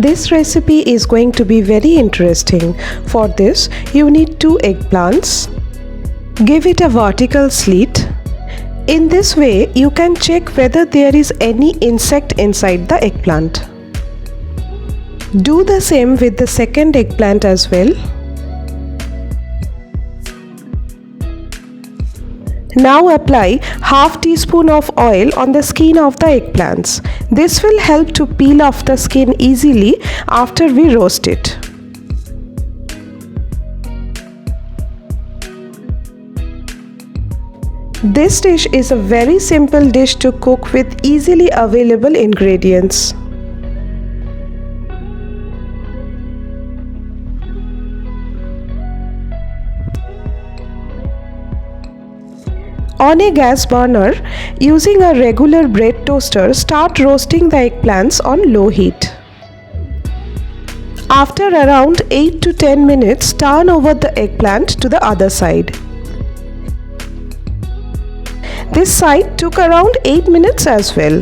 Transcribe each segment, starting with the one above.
This recipe is going to be very interesting. For this, you need 2 eggplants. Give it a vertical slit. In this way, you can check whether there is any insect inside the eggplant. Do the same with the second eggplant as well. Now apply half teaspoon of oil on the skin of the eggplants. This will help to peel off the skin easily after we roast it. This dish is a very simple dish to cook with easily available ingredients. On a gas burner, using a regular bread toaster, start roasting the eggplants on low heat. After around 8 to 10 minutes, turn over the eggplant to the other side. This side took around 8 minutes as well.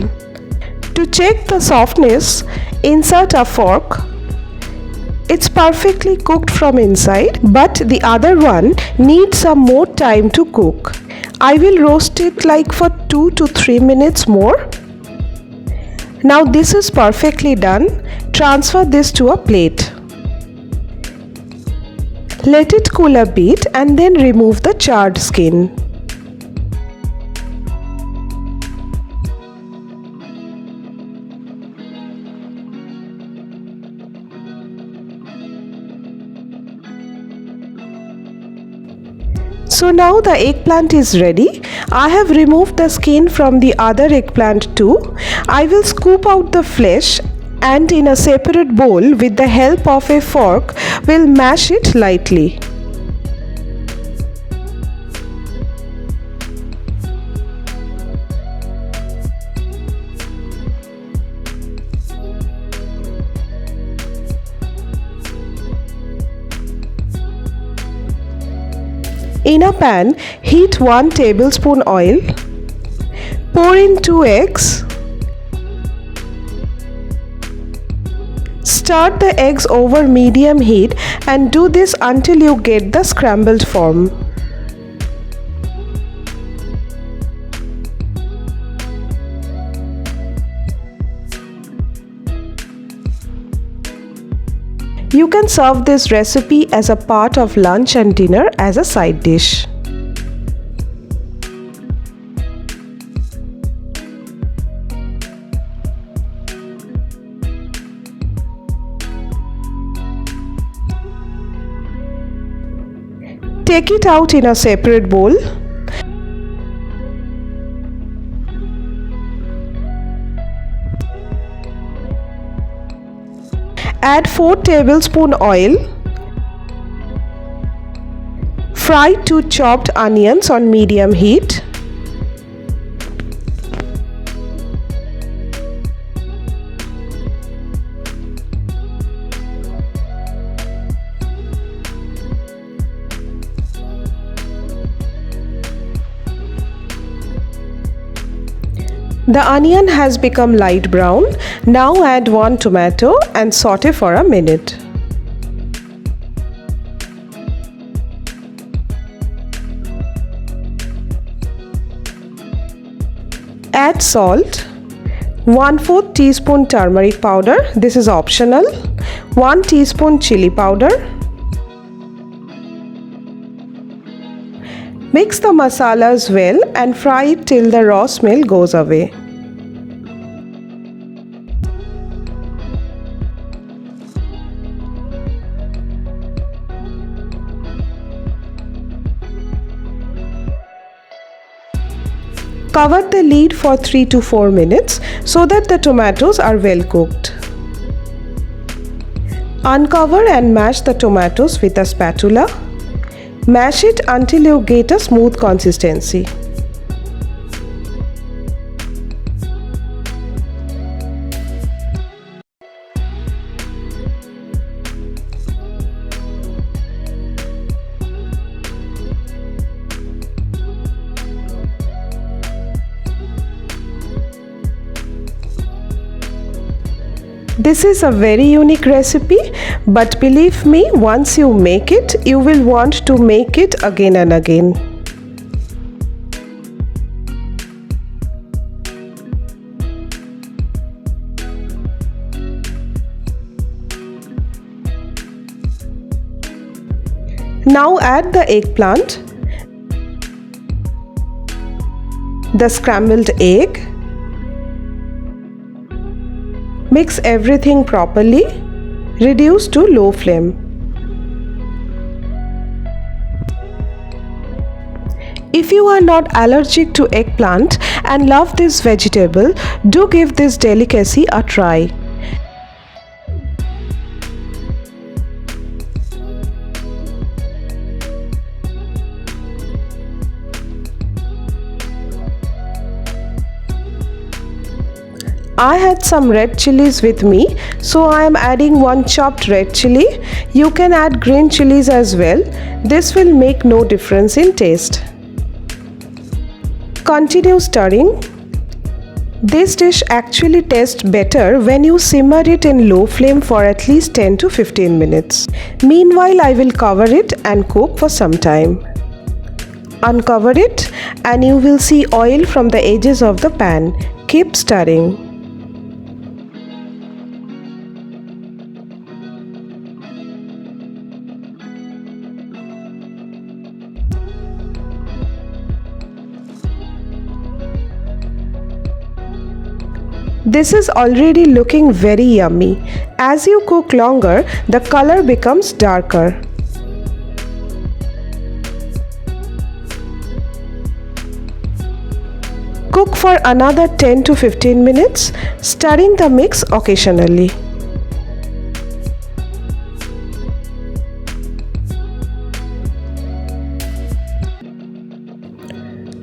To check the softness, insert a fork. It's perfectly cooked from inside, but the other one needs some more time to cook. I will roast it like for 2 to 3 minutes more. Now this is perfectly done. Transfer this to a plate. Let it cool a bit and then remove the charred skin. So now the eggplant is ready. I have removed the skin from the other eggplant too. I will scoop out the flesh and in a separate bowl with the help of a fork will mash it lightly. In a pan, heat 1 tablespoon oil. Pour in 2 eggs. Stir the eggs over medium heat and do this until you get the scrambled form. You can serve this recipe as a part of lunch and dinner as a side dish. Take it out in a separate bowl. Add 4 tablespoon oil. Fry 2 chopped onions on medium heat. The onion has become light brown. Now add 1 tomato and saute for a minute. Add salt, 1/4 teaspoon turmeric powder, this is optional, 1 teaspoon chili powder. Mix the masalas well and fry it till the raw smell goes away. Cover the lid for 3 to 4 minutes so that the tomatoes are well cooked. Uncover and mash the tomatoes with a spatula. Mash it until you get a smooth consistency. This is a very unique recipe, but believe me, once you make it, you will want to make it again and again. Now add the eggplant, the scrambled egg. Mix everything properly. Reduce to low flame. If you are not allergic to eggplant and love this vegetable, do give this delicacy a try. I had some red chilies with me, so I am adding 1 chopped red chili. You can add green chilies as well. This will make no difference in taste. Continue stirring. This dish actually tastes better when you simmer it in low flame for at least 10 to 15 minutes. Meanwhile, I will cover it and cook for some time. Uncover it and you will see oil from the edges of the pan. Keep stirring. This is already looking very yummy. As you cook longer, the color becomes darker. Cook for another 10 to 15 minutes, stirring the mix occasionally.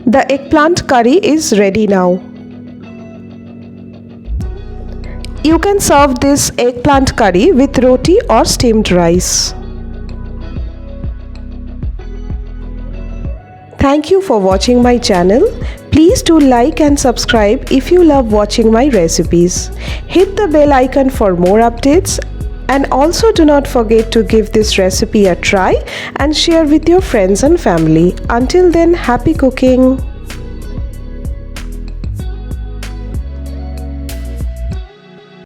The eggplant curry is ready now. You can serve this eggplant curry with roti or steamed rice. Thank you for watching my channel. Please do like and subscribe if you love watching my recipes. Hit the bell icon for more updates, and also do not forget to give this recipe a try and share with your friends and family. Until then, happy cooking!